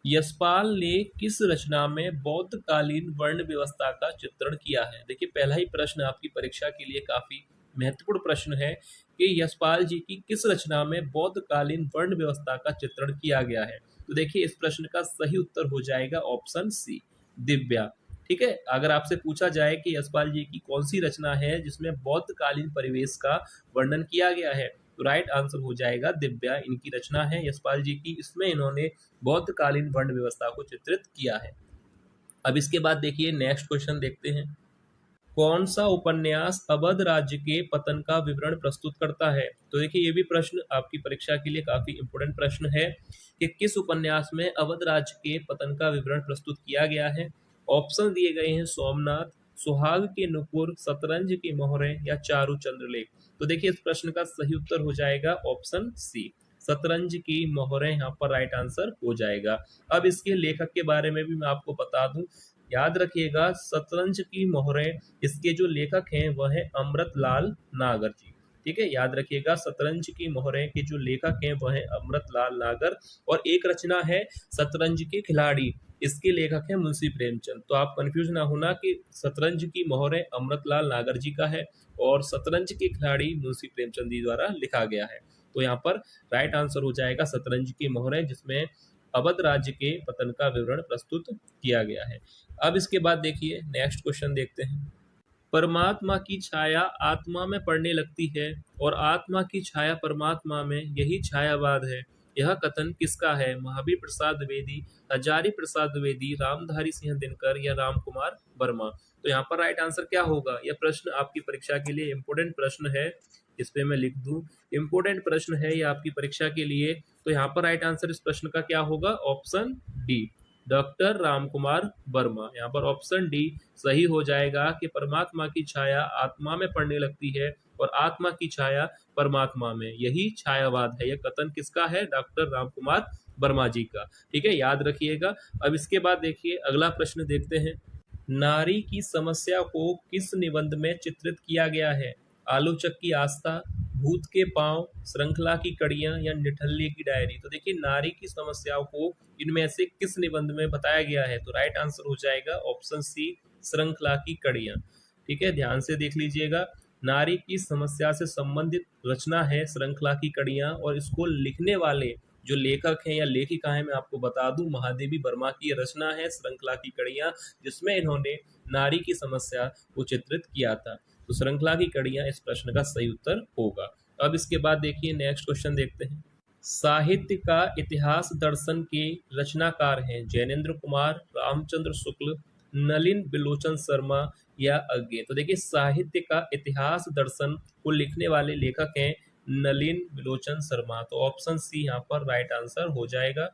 यशपाल ने किस रचना में बौद्धकालीन वर्ण व्यवस्था का चित्रण किया है? देखिए, पहला ही प्रश्न आपकी परीक्षा के लिए काफी महत्वपूर्ण प्रश्न है कि यशपाल जी की किस रचना में बौद्धकालीन वर्ण व्यवस्था का चित्रण किया गया है। तो देखिए, इस प्रश्न का सही उत्तर हो जाएगा ऑप्शन सी, दिव्या। ठीक है, अगर आपसे पूछा जाए कि यशपाल जी की कौन सी रचना है जिसमें बौद्धकालीन परिवेश का वर्णन किया गया है, तो राइट आंसर हो जाएगा दिव्या। इनकी रचना है यशपाल जी की, इसमें इन्होंने बौद्धकालीन वर्ण व्यवस्था को चित्रित किया है। अब इसके बाद देखिए नेक्स्ट क्वेश्चन देखते हैं। कौन सा उपन्यास अवध राज्य के पतन का विवरण प्रस्तुत करता है? तो देखिए, ये भी प्रश्न आपकी परीक्षा के लिए काफी इंपोर्टेंट प्रश्न है कि किस उपन्यास में अवध राज्य के पतन का विवरण प्रस्तुत किया गया है। ऑप्शन दिए गए हैं सोमनाथ, सुहाग के नुपुर, शतरंज की मोहरें या चारु चंद्रलेख। तो देखिए, इस प्रश्न का सही उत्तर हो जाएगा ऑप्शन सी, शतरंज की मोहरें यहाँ पर राइट आंसर हो जाएगा। अब इसके लेखक के बारे में भी मैं आपको बता दूं, याद रखिएगा शतरंज की मोहरें, इसके जो लेखक हैं वह है अमृतलाल नागर जी। ठीक है, याद रखिएगा शतरंज की मोहरें के जो लेखक हैं वह है अमृतलाल नागर। और एक रचना है शतरंज के खिलाड़ी, इसके लेखक है मुंशी प्रेमचंद। तो आप कंफ्यूज ना होना कि शतरंज की मोहरें अमृतलाल नागर जी का है और शतरंज के खिलाड़ी मुंशी प्रेमचंद जी द्वारा लिखा गया है। तो यहाँ पर राइट आंसर हो जाएगा शतरंज की मोहरें, जिसमें अवध राज्य के पतन का विवरण प्रस्तुत किया गया है। अब इसके बाद देखिए नेक्स्ट क्वेश्चन देखते हैं। परमात्मा की छाया आत्मा में पड़ने लगती है और आत्मा की छाया परमात्मा में, यही छायावाद है। यह कथन किसका है? महावीर प्रसाद द्विवेदी, हजारी प्रसाद द्विवेदी, रामधारी सिंह दिनकर या राम कुमार वर्मा। तो यहाँ पर राइट आंसर क्या होगा? यह प्रश्न आपकी परीक्षा के लिए इंपोर्टेंट प्रश्न है, इस पे मैं लिख दूं, इंपोर्टेंट प्रश्न है ये आपकी परीक्षा के लिए। तो यहाँ पर राइट आंसर इस प्रश्न का क्या होगा? Option D, doctor Ramkumar Verma. यहाँ पर ऑप्शन डी सही हो जाएगा कि परमात्मा की छाया आत्मा में पड़ने लगती है और आत्मा की छाया परमात्मा में, यही छायावाद है। यह कथन किसका है? डॉक्टर रामकुमार वर्मा जी का। ठीक है, याद रखिएगा। अब इसके बाद देखिए अगला प्रश्न देखते हैं। नारी की समस्या को किस निबंध में चित्रित किया गया है? आलोचक की आस्था, भूत के पांव, श्रृंखला की कड़ियां या निठल्ले की डायरी। तो देखिए, नारी की समस्याओं को इनमें से किस निबंध में बताया गया है? तो राइट आंसर हो जाएगा ऑप्शन सी, श्रृंखला की कड़ियां। ठीक है, ध्यान से देख लीजिएगा। नारी की समस्या से संबंधित रचना है श्रृंखला की कड़ियां, और इसको लिखने वाले जो लेखक हैं या लेखिका हैं, मैं आपको बता दूं, महादेवी वर्मा की रचना है श्रृंखला की कड़ियां, जिसमें इन्होंने नारी की समस्या को चित्रित किया था। तो श्रृंखला की कड़ियां इस प्रश्न का सही उत्तर होगा। अब इसके बाद देखिए नेक्स्ट क्वेश्चन देखते हैं। साहित्य का इतिहास दर्शन के रचनाकार हैं जैनेन्द्र कुमार, रामचंद्र शुक्ल, नलिन बिलोचन शर्मा या अज्ञे। तो देखिए, साहित्य का इतिहास दर्शन को लिखने वाले लेखक हैं नलिन बिलोचन शर्मा। तो ऑप्शन सी यहाँ पर राइट आंसर हो जाएगा।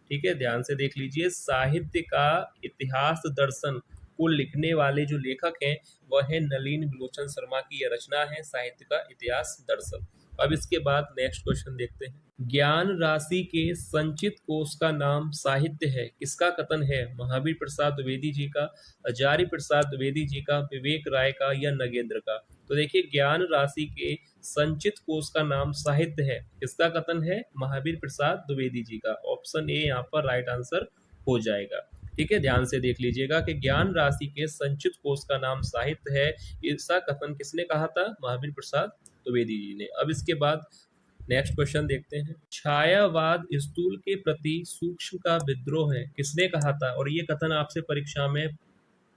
ठीक है, ध्यान से देख लीजिए। साहित्य का इतिहास दर्शन को लिखने वाले जो लेखक हैं वह है नलिन बिलोचन शर्मा की यह रचना है साहित्य का इतिहास दर्शन। अब इसके बाद नेक्स्ट क्वेश्चन देखते हैं। ज्ञान राशि के संचित कोश का नाम साहित्य है, किसका कथन है? महावीर प्रसाद द्विवेदी जी का, हजारी प्रसाद द्विवेदी जी का, विवेक राय का या नगेंद्र का। तो देखिए, ज्ञान राशि के संचित कोश का नाम साहित्य है, किसका कथन है? महावीर प्रसाद द्विवेदी जी का। ऑप्शन ए यहाँ पर राइट आंसर हो जाएगा। ठीक है, ध्यान से देख लीजिएगा कि ज्ञान राशि के संचित कोश का नाम साहित्य है, इसका कथन किसने कहा था? महावीर प्रसाद द्विवेदी जी ने। अब इसके बाद नेक्स्ट क्वेश्चन देखते हैं। छायावाद स्थूल के प्रति सूक्ष्म का विद्रोह है, किसने कहा था? और ये कथन आपसे परीक्षा में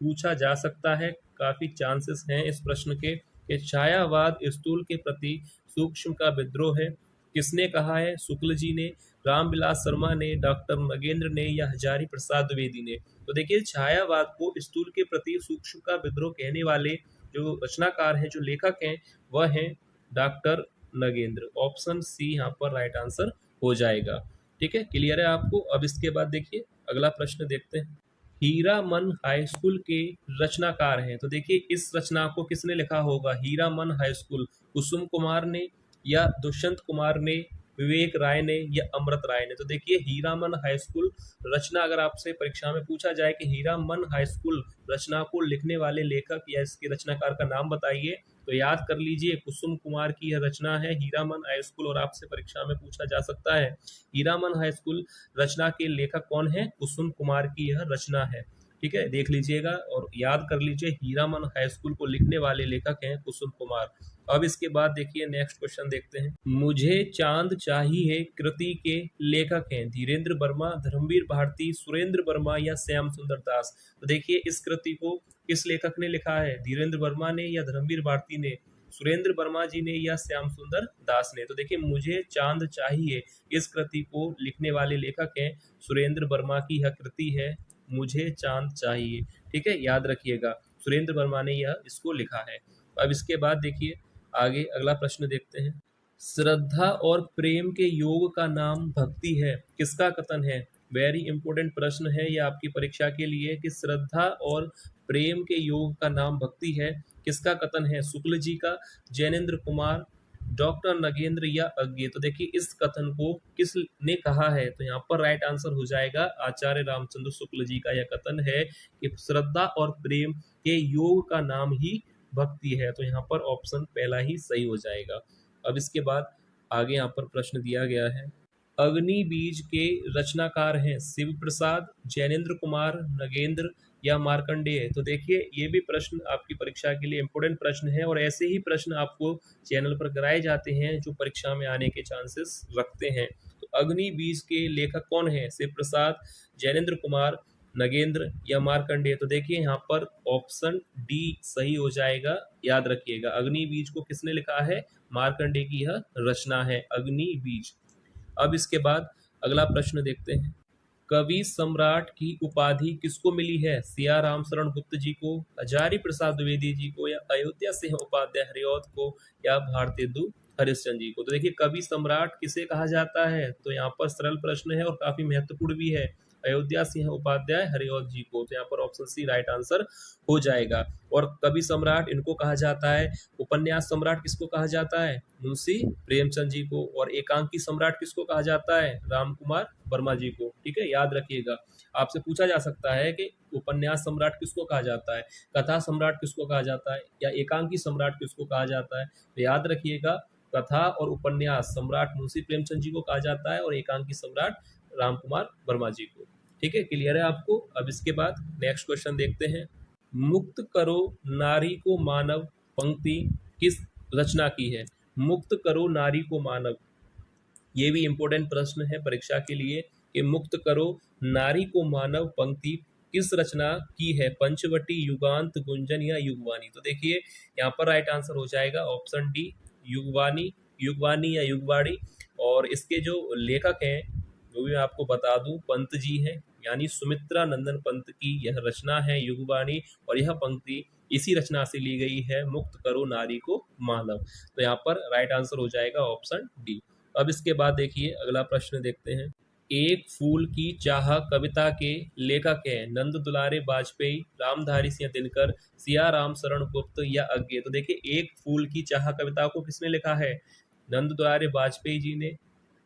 पूछा जा सकता है, काफी चांसेस हैं इस प्रश्न के कि छायावाद स्थूल के प्रति सूक्ष्म का विद्रोह है, किसने कहा है? शुक्ल जी ने, रामविलास शर्मा ने, डॉक्टर नगेंद्र ने या हजारी प्रसाद द्विवेदी ने। तो देखिए, छायावाद को स्थूल के प्रति सूक्ष्म का विद्रोह कहने वाले जो रचनाकार हैं, जो लेखक हैं, वह हैं डॉक्टर नगेंद्र। ऑप्शन सी यहाँ पर राइट आंसर हो जाएगा। ठीक है, क्लियर है आपको? अब इसके बाद देखिए अगला प्रश्न देखते हैं। हीरामन हाई स्कूल के रचनाकार हैं, तो देखिए इस रचना को किसने लिखा होगा? हीरामन हाई स्कूल कुसुम कुमार ने या दुष्यंत कुमार ने, विवेक राय ने या अमृत राय ने। तो देखिए, हीरामन हाई स्कूल रचना, अगर आपसे परीक्षा में पूछा जाए कि हीरामन हाई स्कूल रचना को लिखने वाले लेखक या इसके रचनाकार का नाम बताइए, तो याद कर लीजिए, कुसुम कुमार की यह रचना है हीरामन हाई स्कूल, और आपसे परीक्षा में पूछा जा सकता है हीरामन हाई स्कूल रचना के लेखक कौन है? कुसुम कुमार की यह रचना है। ठीक है, देख लीजिएगा और याद कर लीजिए, हीरामन हाई स्कूल को लिखने वाले लेखक हैं कुसुम कुमार। अब इसके बाद देखिए नेक्स्ट क्वेश्चन देखते हैं। मुझे चांद चाहिए कृति के लेखक हैं धीरेन्द्र वर्मा, धर्मवीर भारती, सुरेंद्र वर्मा या श्याम सुंदर दास। तो देखिए इस कृति को किस लेखक ने लिखा है? धीरेन्द्र वर्मा ने या धर्मवीर भारती ने, सुरेंद्र वर्मा जी ने या श्याम सुंदर दास ने। तो देखिए मुझे चांद चाहिए इस कृति को लिखने वाले लेखक हैं सुरेंद्र वर्मा की यह कृति है मुझे चांद चाहिए। ठीक है, याद रखिएगा सुरेंद्र वर्मा ने यह इसको लिखा है। अब इसके बाद देखिए आगे अगला प्रश्न देखते हैं। श्रद्धा और प्रेम के योग का नाम भक्ति है, किसका कथन है? वेरी इंपॉर्टेंट प्रश्न है यह आपकी परीक्षा के लिए कि श्रद्धा और प्रेम के योग का नाम भक्ति है, किसका कथन है? शुक्ल जी का, जैनेन्द्र कुमार, डॉक्टर नगेंद्र या अज्ञे। तो देखिए इस कथन को किसने कहा है? तो यहाँ पर राइट आंसर हो जाएगा आचार्य रामचंद्र शुक्ल जी का यह कथन है कि श्रद्धा और प्रेम के योग का नाम ही भक्ति है। तो यहाँ पर ऑप्शन पहला ही सही हो जाएगा। अब इसके बाद आगे यहाँ पर प्रश्न दिया गया है। अग्नि बीज के रचनाकार हैं शिव प्रसाद, जैनेन्द्र कुमार, नगेंद्र या मार्कंडेय। तो देखिए ये भी प्रश्न आपकी परीक्षा के लिए इंपोर्टेंट प्रश्न है और ऐसे ही प्रश्न आपको चैनल पर कराए जाते हैं जो परीक्षा में आने के चांसेस रखते हैं। तो अग्नि बीज के लेखक कौन है? शिव प्रसाद, जैनेन्द्र कुमार, नगेंद्र या मार्कंडेय। तो देखिए यहाँ पर ऑप्शन डी सही हो जाएगा। याद रखिएगा अग्नि बीज को किसने लिखा है? मार्कंडेय की यह रचना है अग्नि बीज। अब इसके बाद अगला प्रश्न देखते हैं। कवि सम्राट की उपाधि किसको मिली है? सिया राम शरण गुप्त जी को, हजारी प्रसाद द्विवेदी जी को या अयोध्या सिंह उपाध्याय हरिऔध को या भारतेंदु हरिश्चंद्र जी को। तो देखिए कवि सम्राट किसे कहा जाता है? तो यहाँ पर सरल प्रश्न है और काफी महत्वपूर्ण भी है, अयोध्या सिंह उपाध्याय हरिऔध जी को। तो यहाँ पर ऑप्शन सी राइट आंसर हो जाएगा। और कवि सम्राट इनको कहा जाता है। उपन्यास सम्राट किसको कहा जाता है? मुंशी प्रेमचंद जी को। और एकांकी सम्राट किसको कहा जाता है? राम कुमार वर्मा जी को। ठीक है, याद रखिएगा। आपसे पूछा जा सकता है कि उपन्यास सम्राट किसको कहा जाता है, कथा सम्राट किसको कहा जाता है या एकांकी सम्राट किसको कहा जाता है। तो याद रखिएगा कथा और उपन्यास सम्राट मुंशी प्रेमचंद जी को कहा जाता है और एकांकी सम्राट राम कुमार वर्मा जी को। ठीक है, क्लियर है आपको? अब इसके बाद नेक्स्ट क्वेश्चन देखते हैं। मुक्त करो नारी को मानव पंक्ति किस रचना की है? मुक्त करो नारी को मानव, ये भी इंपॉर्टेंट प्रश्न है परीक्षा के लिए कि मुक्त करो नारी को मानव पंक्ति किस रचना की है? पंचवटी, युगांत, गुंजन या युगवाणी। तो देखिए यहाँ पर राइट आंसर हो जाएगा ऑप्शन डी युगवाणी, युगवाणी या युगवाणी। और इसके जो लेखक हैं वो भी मैं आपको बता दूं पंत जी हैं, यानी सुमित्रा नंदन पंत की यह रचना है युगवाणी। और यह पंक्ति इसी रचना से ली गई है, मुक्त करो नारी को मानव। तो यहाँ पर राइट आंसर हो जाएगा ऑप्शन डी। अब इसके बाद देखिए अगला प्रश्न देखते हैं। एक फूल की चाह कविता के लेखक हैं नंद दुलारे वाजपेयी, रामधारी सिंह दिनकर, सिया राम शरण गुप्त या अज्ञे। तो देखिए एक फूल की चाह कविता को किसने लिखा है? नंद दुलारे वाजपेयी जी ने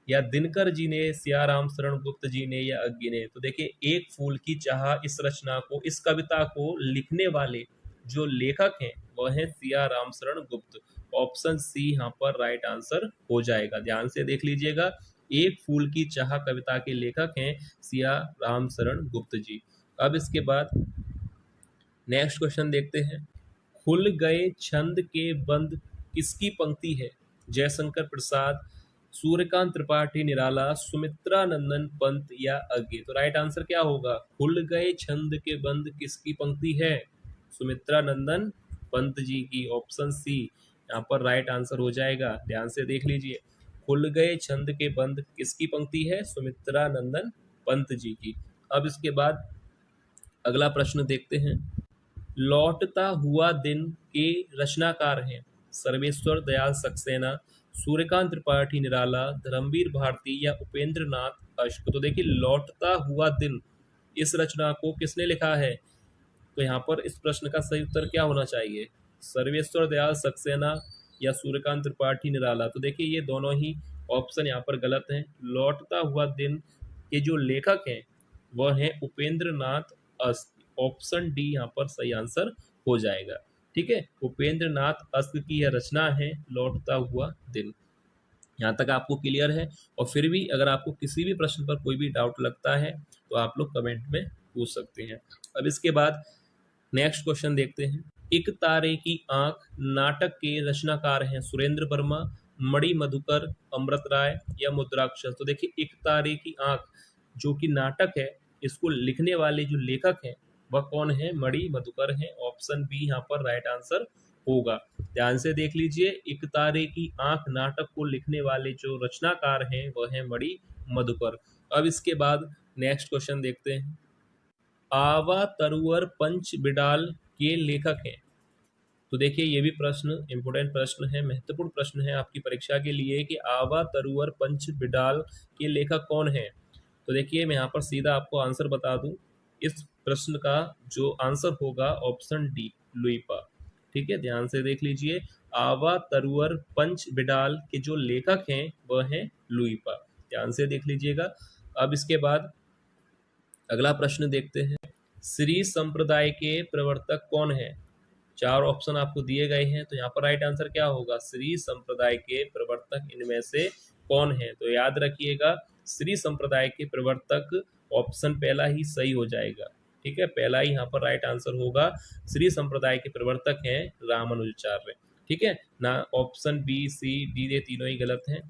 या दिनकर जी ने, सिया राम शरण गुप्त जी ने या अज्ञे ने। तो देखिए एक फूल की चाह इस रचना को, इस कविता को लिखने वाले जो लेखक हैं वह है सिया राम शरण गुप्त। ऑप्शन सी यहाँ पर राइट आंसर हो जाएगा। ध्यान से देख लीजिएगा, एक फूल की चाह कविता के लेखक हैं सिया राम शरण गुप्त जी। अब इसके बाद नेक्स्ट क्वेश्चन देखते हैं। खुल गए छंद के बंद किसकी पंक्ति है? जयशंकर प्रसाद, सूर्यकांत त्रिपाठी निराला, सुमित्रा नंदन पंत या अज्ञे। तो राइट आंसर क्या होगा? खुल गए छंद के बंद किसकी पंक्ति है? सुमित्रा नंदन पंत जी की। ऑप्शन सी यहाँ पर राइट आंसर हो जाएगा। ध्यान से देख लीजिए, खुल गए छंद के बंद किसकी पंक्ति है? सुमित्रा नंदन पंत जी की। अब इसके बाद अगला प्रश्न देखते हैं। लौटता हुआ दिन के रचनाकार हैं सर्वेश्वर दयाल सक्सेना, सूर्यकांत त्रिपाठी निराला, धर्मवीर भारती या उपेंद्र नाथ अश्क। तो देखिए लौटता हुआ दिन इस रचना को किसने लिखा है? तो यहाँ पर इस प्रश्न का सही उत्तर क्या होना चाहिए? सर्वेश्वर दयाल सक्सेना या सूर्यकांत त्रिपाठी निराला। तो देखिए ये दोनों ही ऑप्शन यहाँ पर गलत हैं। लौटता हुआ दिन के जो लेखक हैं वह हैं उपेंद्र नाथ अश्क। ऑप्शन डी यहाँ पर सही आंसर हो जाएगा। ठीक है, उपेंद्र नाथ अस्क की यह रचना है लौटता हुआ दिन। यहाँ तक आपको क्लियर है? और फिर भी अगर आपको किसी भी प्रश्न पर कोई भी डाउट लगता है तो आप लोग कमेंट में पूछ सकते हैं। अब इसके बाद नेक्स्ट क्वेश्चन देखते हैं। एक तारे की आंख नाटक के रचनाकार हैं सुरेंद्र वर्मा, मणि मधुकर, अमृत राय या मुद्राक्षर। तो देखिए, एक तारे की आंख जो कि नाटक है, इसको लिखने वाले जो लेखक हैं वह कौन है? मणि मधुकर हैं। ऑप्शन बी यहाँ पर राइट आंसर होगा। ध्यान से देख लीजिए, एक तारे की आंख नाटक को लिखने वाले जो रचनाकार हैं वह है मणि मधुकर। अब इसके बाद नेक्स्ट क्वेश्चन देखते हैं। आवा तरुवर पंच बिडाल के लेखक हैं। तो देखिए, ये भी प्रश्न इंपोर्टेंट प्रश्न है, महत्वपूर्ण प्रश्न है आपकी परीक्षा के लिए कि आवा तरुवर पंच बिडाल के लेखक कौन है। तो देखिए, मैं यहाँ पर सीधा आपको आंसर बता दूं। इस प्रश्न का जो आंसर होगा ऑप्शन डी, लुइपा। ठीक है, ध्यान से देख लीजिए, आवा तरुवर पंच बिडाल के जो लेखक हैं वह हैं लुइपा। ध्यान से देख लीजिएगा। अब इसके बाद अगला प्रश्न देखते हैं। श्री संप्रदाय के प्रवर्तक कौन है? चार ऑप्शन आपको दिए गए हैं, तो यहाँ पर राइट आंसर क्या होगा? श्री संप्रदाय के प्रवर्तक इनमें से कौन है? तो याद रखिएगा, श्री संप्रदाय के प्रवर्तक ऑप्शन पहला ही सही हो जाएगा। ठीक है, पहला ही यहाँ पर राइट आंसर होगा। श्री संप्रदाय के प्रवर्तक हैं रामानुजाचार्य। ठीक है ना, ऑप्शन बी सी डी ये तीनों ही गलत हैं।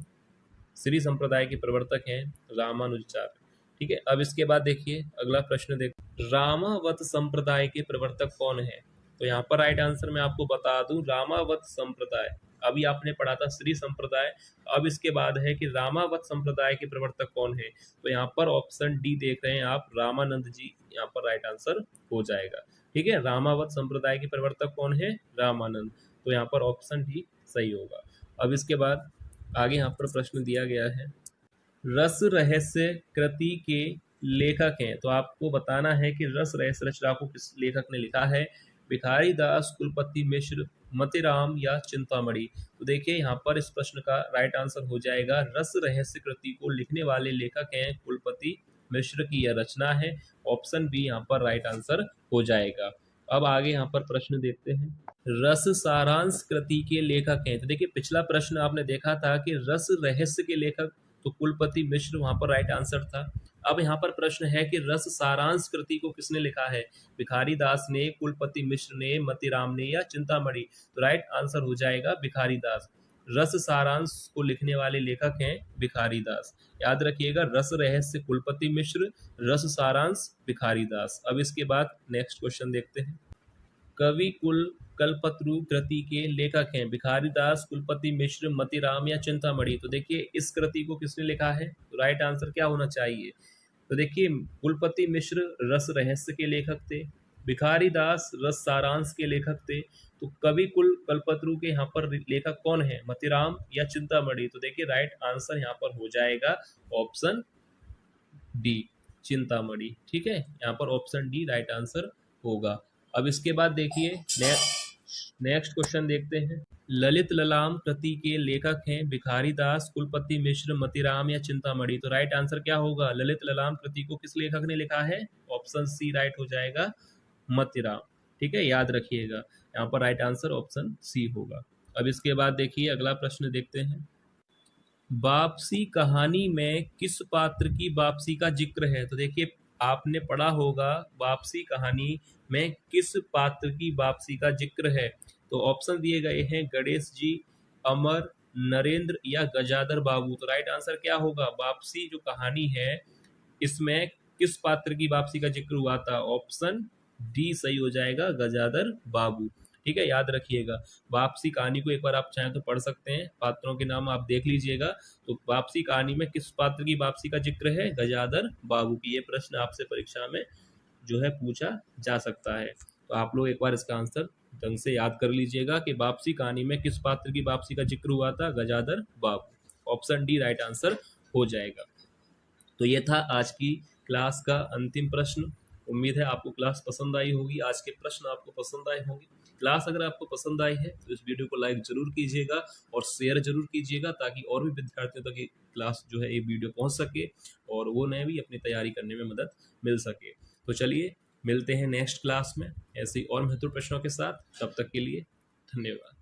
श्री संप्रदाय के प्रवर्तक हैं रामानुजाचार्य। ठीक है, अब इसके बाद देखिए अगला प्रश्न देख, रामावत संप्रदाय के प्रवर्तक कौन है? तो यहाँ पर राइट आंसर मैं आपको बता दूं, रामावत संप्रदाय। अभी आपने पढ़ा था श्री संप्रदाय, अब इसके बाद है कि रामावत संप्रदाय के प्रवर्तक कौन है। तो यहाँ पर ऑप्शन डी देख रहे हैं आप, रामानंद जी, यहाँ पर राइट आंसर हो जाएगा। ठीक है, रामावत संप्रदाय के प्रवर्तक कौन है? रामानंद। तो यहाँ पर ऑप्शन डी सही होगा। अब इसके बाद आगे यहाँ पर प्रश्न दिया गया है, रस रहस्य कृति के लेखक हैं। तो आपको बताना है कि रस रहस्य रचना को किस लेखक ने लिखा है? भिखारी दास, कुलपति मिश्र, मतिराम या चिंतामणि। तो देखिए, यहाँ पर इस प्रश्न का राइट आंसर हो जाएगा, रस रहस्य कृति को लिखने वाले लेखक हैं कुलपति मिश्र की यह रचना है। ऑप्शन बी यहाँ पर राइट आंसर हो जाएगा। अब आगे यहाँ पर प्रश्न देखते हैं। रस सारांश कृति के लेखक हैं। तो देखिए, पिछला प्रश्न आपने देखा था कि रस रहस्य के लेखक तो कुलपति मिश्र वहां पर राइट आंसर था। अब यहाँ पर प्रश्न है कि रस सारांश कृति को किसने लिखा है? भिखारी दास ने, कुलपति मिश्र ने, मतिराम ने या चिंतामणि। तो राइट आंसर हो जाएगा भिखारी दास। रस सारांश को लिखने वाले लेखक हैं भिखारी दास। याद रखिएगा, रस रहस्य कुलपति मिश्र, रस सारांश भिखारी दास। अब इसके बाद नेक्स्ट क्वेश्चन देखते हैं। कवि कुल कल्पतरु कृति के लेखक हैं भिखारी दास, कुलपति मिश्र, मतिराम या चिंतामणि। तो देखिए, इस कृति को किसने लिखा है? तो राइट आंसर क्या होना चाहिए? तो देखिए, कुलपति मिश्र रस रहस्य के लेखक थे, भिखारी दास रस सारांश के लेखक थे। तो कवि कुल कल्पतरु के यहाँ पर लेखक कौन है? मतिराम या चिंतामणि। तो देखिए, राइट आंसर यहाँ पर हो जाएगा ऑप्शन डी, चिंतामणि। ठीक है, यहाँ पर ऑप्शन डी राइट आंसर होगा। अब इसके बाद देखिए नेक्स्ट क्वेश्चन देखते हैं। ललित ललाम कृति के लेखक हैं भिखारी दास, कुलपति मिश्र, मतिराम या चिंतामणि। तो राइट आंसर क्या होगा? ललित ललाम कृति को किस लेखक ने लिखा है? ऑप्शन सी राइट हो जाएगा, मतिराम। ठीक है, याद रखिएगा, यहाँ पर राइट आंसर ऑप्शन सी होगा। अब इसके बाद देखिए अगला प्रश्न देखते हैं। वापसी कहानी में किस पात्र की वापसी का जिक्र है? तो देखिए, आपने पढ़ा होगा वापसी कहानी में किस पात्र की वापसी का जिक्र है। तो ऑप्शन दिए गए हैं, गणेश जी, अमर, नरेंद्र या गजाधर बाबू। तो राइट आंसर क्या होगा? वापसी जो कहानी है इसमें किस पात्र की वापसी का जिक्र हुआ था? ऑप्शन डी सही हो जाएगा, गजाधर बाबू। ठीक है, याद रखिएगा, वापसी कहानी को एक बार आप चाहें तो पढ़ सकते हैं, पात्रों के नाम आप देख लीजिएगा। तो वापसी कहानी में किस पात्र की वापसी का जिक्र है? गजाधर बाबू की। ये प्रश्न आपसे परीक्षा में जो है पूछा जा सकता है। तो आप लोग एक बार इसका आंसर ढंग से याद कर लीजिएगा कि वापसी कहानी में किस पात्र की वापसी का जिक्र हुआ था? गजाधर बाबू। ऑप्शन डी राइट आंसर हो जाएगा। तो ये था आज की क्लास का अंतिम प्रश्न। उम्मीद है आपको क्लास पसंद आई होगी, आज के प्रश्न आपको पसंद आए होंगे। क्लास अगर आपको पसंद आई है तो इस वीडियो को लाइक जरूर कीजिएगा और शेयर जरूर कीजिएगा, ताकि और भी विद्यार्थियों तक ये क्लास जो है ये वीडियो पहुंच सके और वो नए भी अपनी तैयारी करने में मदद मिल सके। तो चलिए, मिलते हैं नेक्स्ट क्लास में ऐसे ही और महत्वपूर्ण प्रश्नों के साथ। तब तक के लिए धन्यवाद।